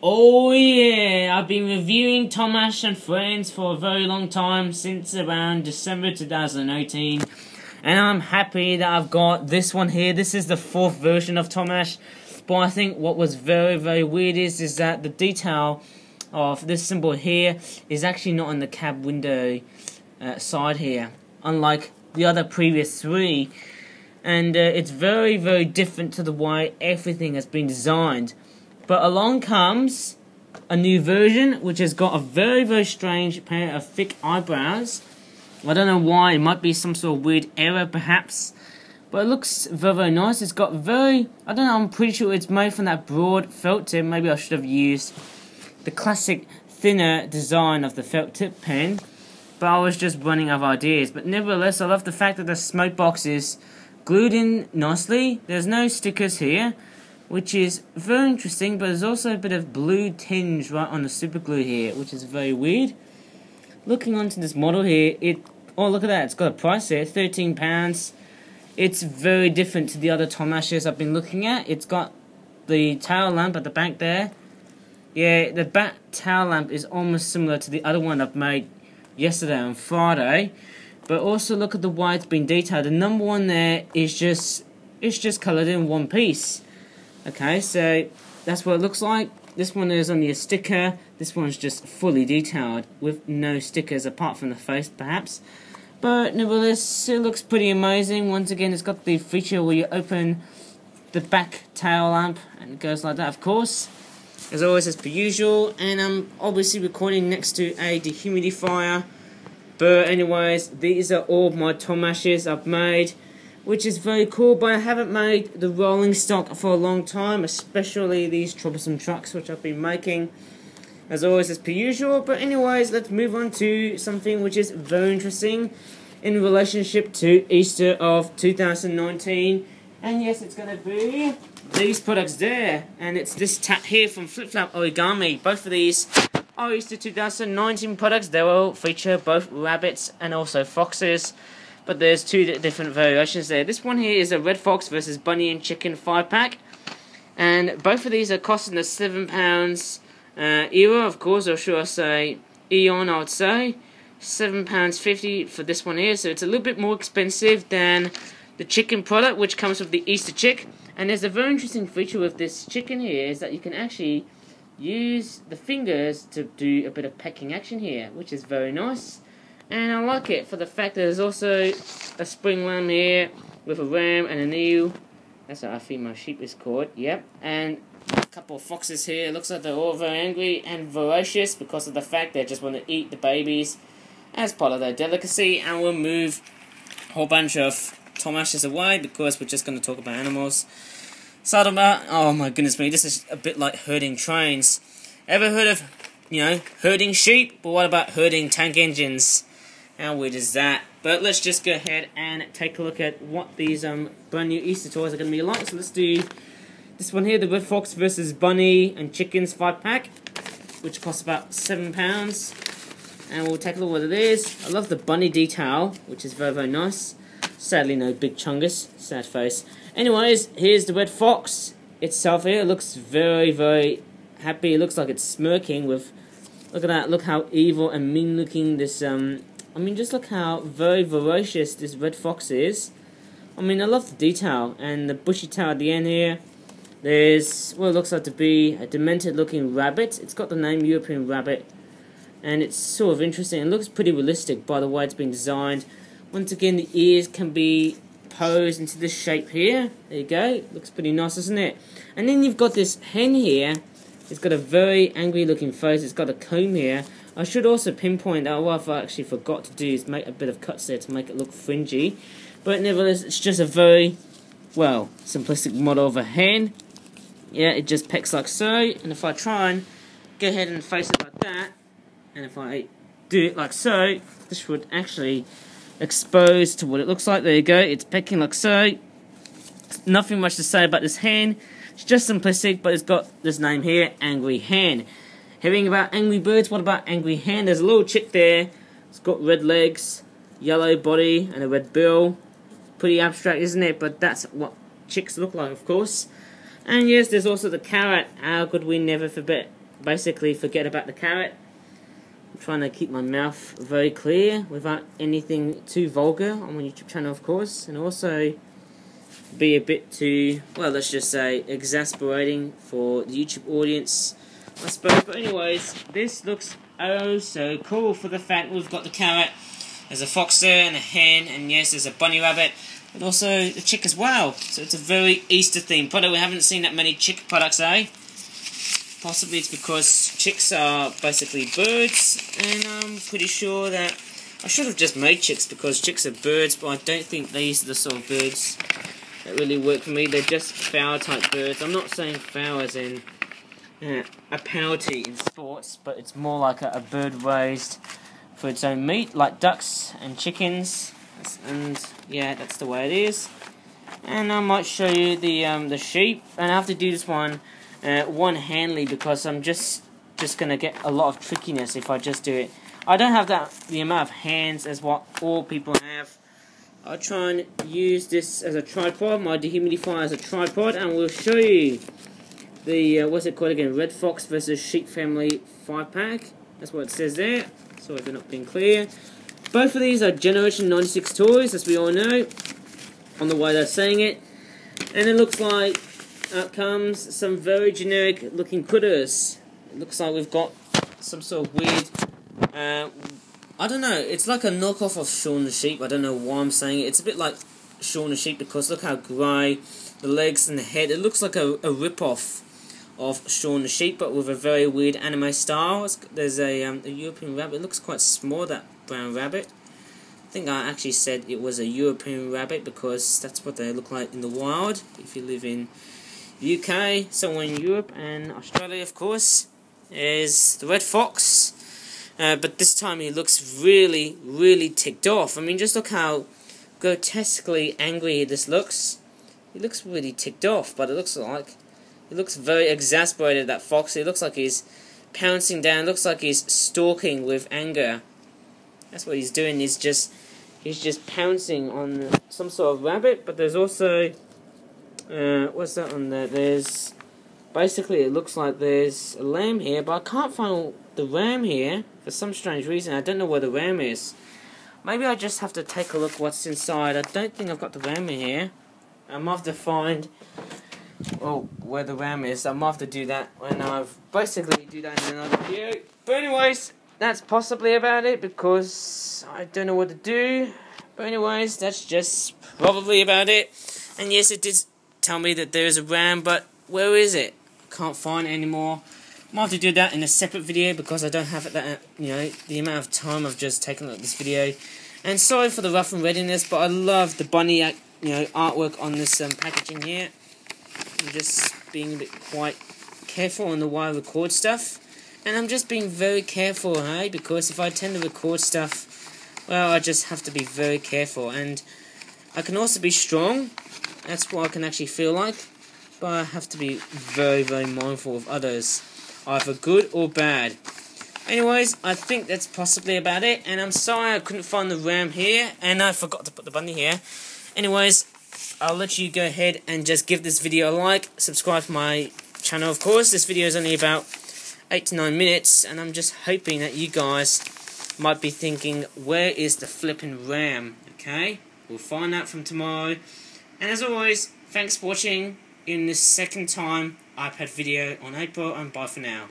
Oh yeah, I've been reviewing TOMASH and Friends for a very long time, since around December 2018. And I'm happy that I've got this one here. This is the 4th version of TOMASH. But I think what was very weird is that the detail of this symbol here is actually not on the cab window side here, unlike the other previous 3. And it's very different to the way everything has been designed. But along comes a new version which has got a very strange pair of thick eyebrows. I don't know why, it might be some sort of weird error perhaps, but it looks very nice. It's got I don't know, I'm pretty sure it's made from that broad felt tip. Maybe I should have used the classic thinner design of the felt tip pen, but I was just running out of ideas. But nevertheless, I love the fact that the smoke box is glued in nicely. There's no stickers here, which is very interesting, but there's also a bit of blue tinge right on the super glue here, which is very weird. Looking onto this model here, oh look at that, it's got a price here, £13. It's very different to the other TOMASHs I've been looking at. It's got the tail lamp at the back there. Yeah, the back tail lamp is almost similar to the other one I've made yesterday on Friday. But also look at the way it's been detailed. The number 1 there is just coloured in one piece. Okay, so that's what it looks like. This one is only a sticker. This one's just fully detailed with no stickers apart from the face perhaps. But nevertheless, it looks pretty amazing. Once again, it's got the feature where you open the back tail lamp and it goes like that, of course. As always, as per usual. And I'm obviously recording next to a dehumidifier. But anyways, these are all my TOMASHs I've made, which is very cool, but I haven't made the rolling stock for a long time, especially these troublesome trucks which I've been making, as always, as per usual. But anyways, let's move on to something which is very interesting in relationship to Easter of 2019, and yes, it's going to be these products there, and it's this tat here from Flip Flap Origami. Both of these are Easter 2019 products. They will feature both rabbits and also foxes. But there's 2 different variations there. This one here is a red fox versus bunny and chicken 5-pack. And both of these are costing the £7 era, of course, or should I say Eon, I would say. £7.50 for this one here. So it's a little bit more expensive than the chicken product, which comes with the Easter chick. And there's a very interesting feature with this chicken here, is that you can actually use the fingers to do a bit of pecking action here, which is very nice. And I like it for the fact that there's also a spring lamb here with a ram and an eel. That's what I think my sheep is called, yep. And a couple of foxes here. Looks like they're all very angry and voracious because of the fact they just want to eat the babies as part of their delicacy. And we'll move a whole bunch of TOMASHs away because we're just going to talk about animals. So oh my goodness me, this is a bit like herding trains. Ever heard of, herding sheep? But what about herding tank engines? How weird is that? But let's just go ahead and take a look at what these brand new Easter toys are going to be like. So let's do this one here, the Red Fox versus Bunny and Chickens 5-pack, which costs about £7. And we'll take a look at what it is. I love the bunny detail, which is very nice. Sadly, no big chungus. Sad face. Anyways, here's the Red Fox itself here. It looks very happy. It looks like it's smirking with... Look at that. Look how evil and mean looking this... I mean, just look how very voracious this red fox is. I mean, I love the detail and the bushy tail at the end here. There's what it looks like to be a demented looking rabbit. It's got the name European Rabbit, and it's sort of interesting. It looks pretty realistic by the way it's been designed. Once again, the ears can be posed into this shape here. There you go. Looks pretty nice, doesn't it? And then you've got this hen here. It's got a very angry looking face. It's got a comb here. I should also pinpoint that what I actually forgot to do is make a bit of cuts there to make it look fringy. But nevertheless, it's just a very, well, simplistic model of a hen. Yeah, it just pecks like so. And if I try and go ahead and face it like that, and if I do it like so, this would actually expose to what it looks like. There you go, it's pecking like so. Nothing much to say about this hen. It's just simplistic, but it's got this name here, Angry Hen. Hearing about angry birds, what about angry hen? There's a little chick there. It's got red legs, yellow body, and a red bill. Pretty abstract, isn't it? But that's what chicks look like, of course. And yes, there's also the carrot. How could we never forget basically forget about the carrot. I'm trying to keep my mouth very clear without anything too vulgar on my YouTube channel, of course, and also be a bit too, well, let's just say, exasperating for the YouTube audience, I suppose. But anyways, this looks oh so cool for the fact we've got the carrot, there's a fox there and a hen, and yes, there's a bunny rabbit, but also the chick as well. So it's a very Easter themed product. We haven't seen that many chick products, eh? Possibly it's because chicks are basically birds, and I'm pretty sure that I should have just made chicks because chicks are birds, but I don't think these are the sort of birds that really work for me. They're just fowl type birds. I'm not saying fowl as in a penalty in sports, but it's more like a bird raised for its own meat, like ducks and chickens, and yeah, that's the way it is. And I might show you the sheep, and I have to do this one one-handedly because I'm just gonna get a lot of trickiness if I just do it. I don't have the amount of hands as what all people have. I'll try and use this as a tripod, my dehumidifier as a tripod, and we'll show you the, what's it called again, Red Fox versus Sheep Family 5-pack. That's what it says there. Sorry if they're not being clear. Both of these are Generation 96 toys, as we all know, on the way they're saying it. And it looks like out comes some very generic looking critters. It looks like we've got some sort of weird, I don't know, it's like a knockoff of Shaun the Sheep. I don't know why I'm saying it. It's a bit like Shaun the Sheep because look how grey the legs and the head. It looks like a rip-off of Shaun the Sheep, but with a very weird anime style. There's a European rabbit. It looks quite small, that brown rabbit. I think I actually said it was a European rabbit because that's what they look like in the wild if you live in UK, somewhere in Europe, and Australia, of course. There's the red fox. But this time he looks really, really ticked off. I mean, just look how grotesquely angry this looks. He looks really ticked off, but it looks like he looks very exasperated, that fox. He looks like he's pouncing down, looks like he's stalking with anger. That's what he's doing. He's just pouncing on some sort of rabbit, but there's also what's that on there? There's basically, it looks like there's a lamb here, but I can't find the ram here for some strange reason. I don't know where the ram is. Maybe I just have to take a look what's inside. I don't think I've got the ram in here. I might have to find where the ram is. I might have to do that when I've basically do that in another video. But anyways, that's possibly about it because I don't know what to do. But anyways, that's just probably about it. And yes, it did tell me that there is a ram, but where is it? I can't find it anymore. I might have to do that in a separate video because I don't have it that, the amount of time I've just taken at this video. And sorry for the rough and readiness, but I love the bunny, artwork on this packaging here. I'm just being a bit quite careful on the way I record stuff. And I'm just being very careful, hey, because if I tend to record stuff, well, I just have to be very careful. And I can also be strong. That's what I can actually feel like. But I have to be very, very mindful of others, either good or bad. Anyways, I think that's possibly about it. And I'm sorry I couldn't find the ram here, and I forgot to put the bunny here. Anyways, I'll let you go ahead and just give this video a like. Subscribe to my channel, of course. This video is only about 8 to 9 minutes, and I'm just hoping that you guys might be thinking, where is the flippin' ram? Okay, we'll find out from tomorrow. And as always, thanks for watching in this second time iPad video on April, and bye for now.